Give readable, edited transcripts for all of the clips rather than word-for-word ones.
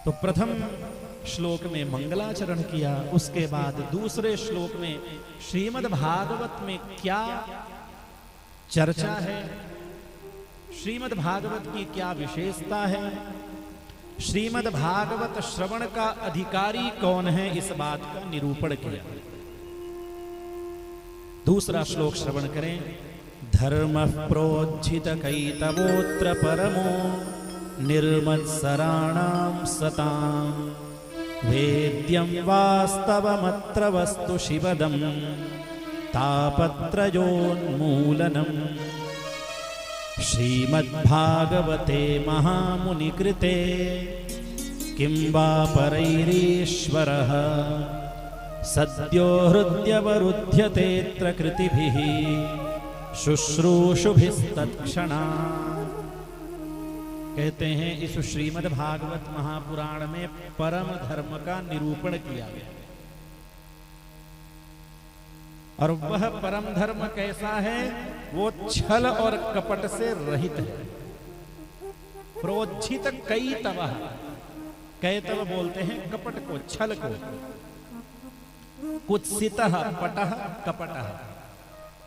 तो प्रथम श्लोक में मंगलाचरण किया, उसके बाद दूसरे श्लोक में श्रीमद् भागवत में क्या चर्चा है, श्रीमद् भागवत की क्या विशेषता है, श्रीमद् भागवत श्रवण का अधिकारी कौन है, इस बात का निरूपण किया। दूसरा श्लोक श्रवण करें। धर्मः प्रोज्झित कैतवोऽत्र परमो निर्मत्सराणां सतां वेद्यं वास्तवमत्र वस्तु शिवदं तापत्रयोन्मूलनम् श्रीमद्भागवते महामुनिकृते किं वा परैरीश्वरः सद्यो हृद्यवरुध्यतेऽत्र कृतिभिः शुश्रूषुभिस्तत्क्षणात्। कहते हैं इस श्रीमद् भागवत महापुराण में परम धर्म का निरूपण किया गया और वह परम धर्म कैसा है, वो छल और कपट से रहित है। प्रोज्झित कैतव, कैतव बोलते हैं कपट को, छल को। कुत्सितः पटः कपटः,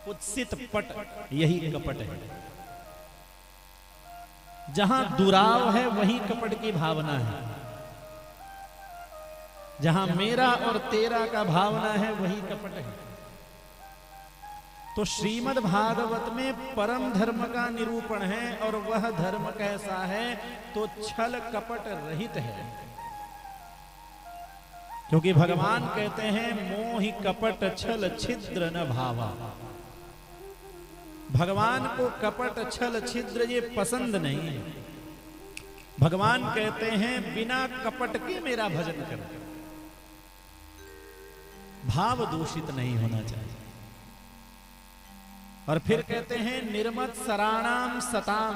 कुत्सित पट यही कपट है। जहां दुराव है वही कपट की भावना है, जहां मेरा और तेरा का भावना है वही कपट है। तो श्रीमद् भागवत में परम धर्म का निरूपण है और वह धर्म कैसा है, तो छल कपट रहित है। क्योंकि भगवान कहते हैं मोहि कपट छल छिद्र न भावा। भगवान को कपट छल छिद्र ये पसंद नहीं है। भगवान कहते हैं बिना कपट के मेरा भजन करो, भाव दूषित नहीं होना चाहिए। और फिर कहते हैं निर्मत्सराणाम सताम।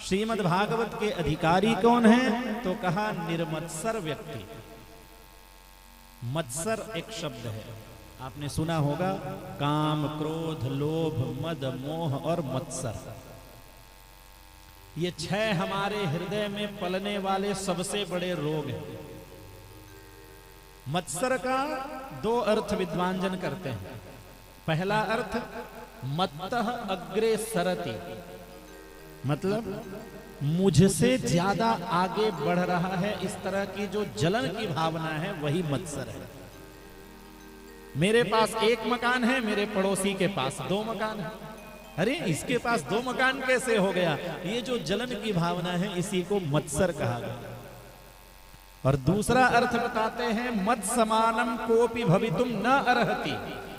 श्रीमद् भागवत के अधिकारी कौन है, तो कहा निर्मत्सर व्यक्ति। मत्सर एक शब्द है, आपने सुना होगा, काम क्रोध लोभ मद मोह और मत्सर, ये 6 हमारे हृदय में पलने वाले सबसे बड़े रोग हैं। मत्सर का 2 अर्थ विद्वान जन करते हैं। पहला अर्थ मत्तः अग्रे सरति, मतलब मुझसे ज्यादा आगे बढ़ रहा है, इस तरह की जो जलन की भावना है वही मत्सर है। मेरे पास 1 मकान है, मेरे पड़ोसी के पास 2 मकान है, अरे इसके पास 2 मकान कैसे हो गया, ये जो जलन की भावना है इसी को मत्सर कहा गया। और दूसरा अर्थ बताते हैं मत समानम कोपि भवितुम न अर्हति,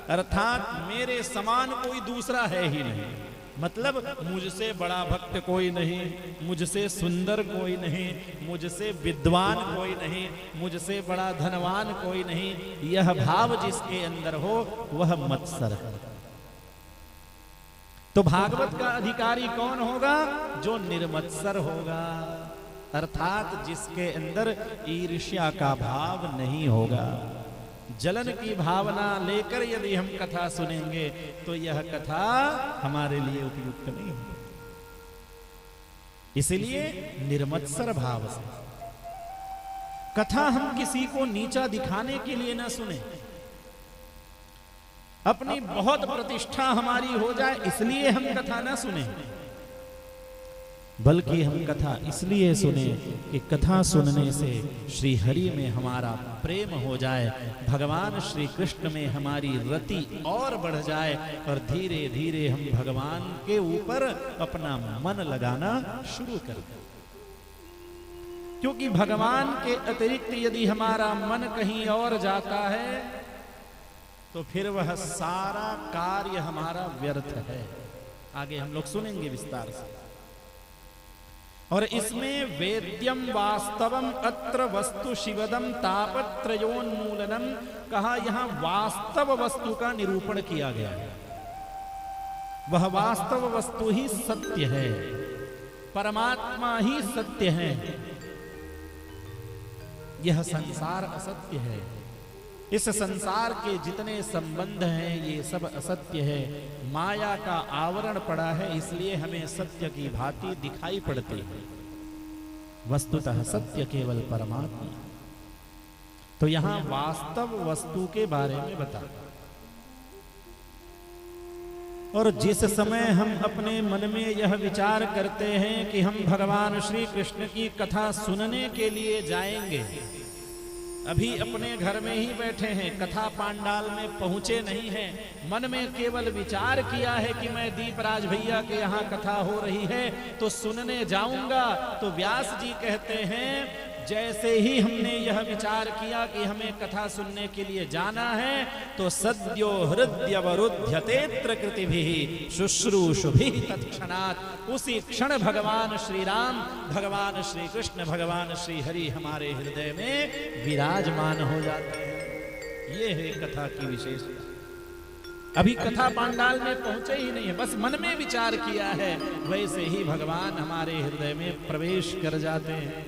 अर्थात मेरे समान कोई दूसरा है ही नहीं। मतलब मुझसे बड़ा भक्त कोई नहीं, मुझसे सुंदर कोई नहीं, मुझसे विद्वान कोई नहीं, मुझसे बड़ा धनवान कोई नहीं। यह भाव जिसके अंदर हो वह मत्सर है। तो भागवत का अधिकारी कौन होगा, जो निर्मत्सर होगा, अर्थात जिसके अंदर ईर्ष्या का भाव नहीं होगा। जलन की भावना लेकर यदि हम कथा सुनेंगे तो यह कथा हमारे लिए उपयुक्त नहीं होगी। इसलिए निर्मत्सर भाव से कथा हम किसी को नीचा दिखाने के लिए न सुने, अपनी बहुत प्रतिष्ठा हमारी हो जाए इसलिए हम कथा न सुने, बल्कि हम कथा इसलिए सुने कि कथा सुनने से श्री हरि में हमारा प्रेम हो जाए, भगवान श्री कृष्ण में हमारी रति और बढ़ जाए और धीरे धीरे हम भगवान के ऊपर अपना मन लगाना शुरू कर दें। क्योंकि भगवान के अतिरिक्त यदि हमारा मन कहीं और जाता है तो फिर वह सारा कार्य हमारा व्यर्थ है। आगे हम लोग सुनेंगे विस्तार से। और इसमें वेद्यम वास्तवम अत्र वस्तु शिवदम तापत्रयोन्मूलनम कहा, यहां वास्तव वस्तु का निरूपण किया गया है। वह वास्तव वस्तु ही सत्य है, परमात्मा ही सत्य है। यह संसार असत्य है, इस संसार के जितने संबंध हैं ये सब असत्य है। माया का आवरण पड़ा है, इसलिए हमें सत्य की भांति दिखाई पड़ती है। वस्तुतः सत्य केवल परमात्मा। तो यहां वास्तव वस्तु के बारे में बता। और जिस समय हम अपने मन में यह विचार करते हैं कि हम भगवान श्री कृष्ण की कथा सुनने के लिए जाएंगे, अभी अपने घर में ही बैठे हैं, कथा पांडाल में पहुंचे नहीं हैं, मन में केवल विचार किया है कि मैं दीपराज भैया के यहाँ कथा हो रही है तो सुनने जाऊंगा, तो व्यास जी कहते हैं जैसे ही हमने यह विचार किया कि हमें कथा सुनने के लिए जाना है तो सद्यो हृदयवरुध्यतेत्र कृतिभिः शुश्रूषुभिः तत्क्षणात्, उसी क्षण भगवान श्री राम, भगवान श्री कृष्ण, भगवान श्री हरि हमारे हृदय में विराजमान हो जाते हैं। ये है कथा की विशेषता। अभी कथा पांडाल में पहुंचे ही नहीं है, बस मन में विचार किया है, वैसे ही भगवान हमारे हृदय में प्रवेश कर जाते हैं।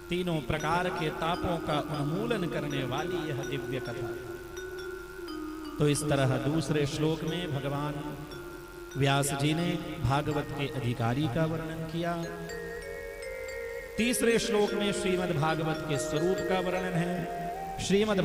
तीनों प्रकार के तापों का उन्मूलन करने वाली यह दिव्य कथा। तो इस तरह दूसरे श्लोक में भगवान व्यास जी ने भागवत के अधिकारी का वर्णन किया। तीसरे श्लोक में श्रीमद् भागवत के स्वरूप का वर्णन है। श्रीमद्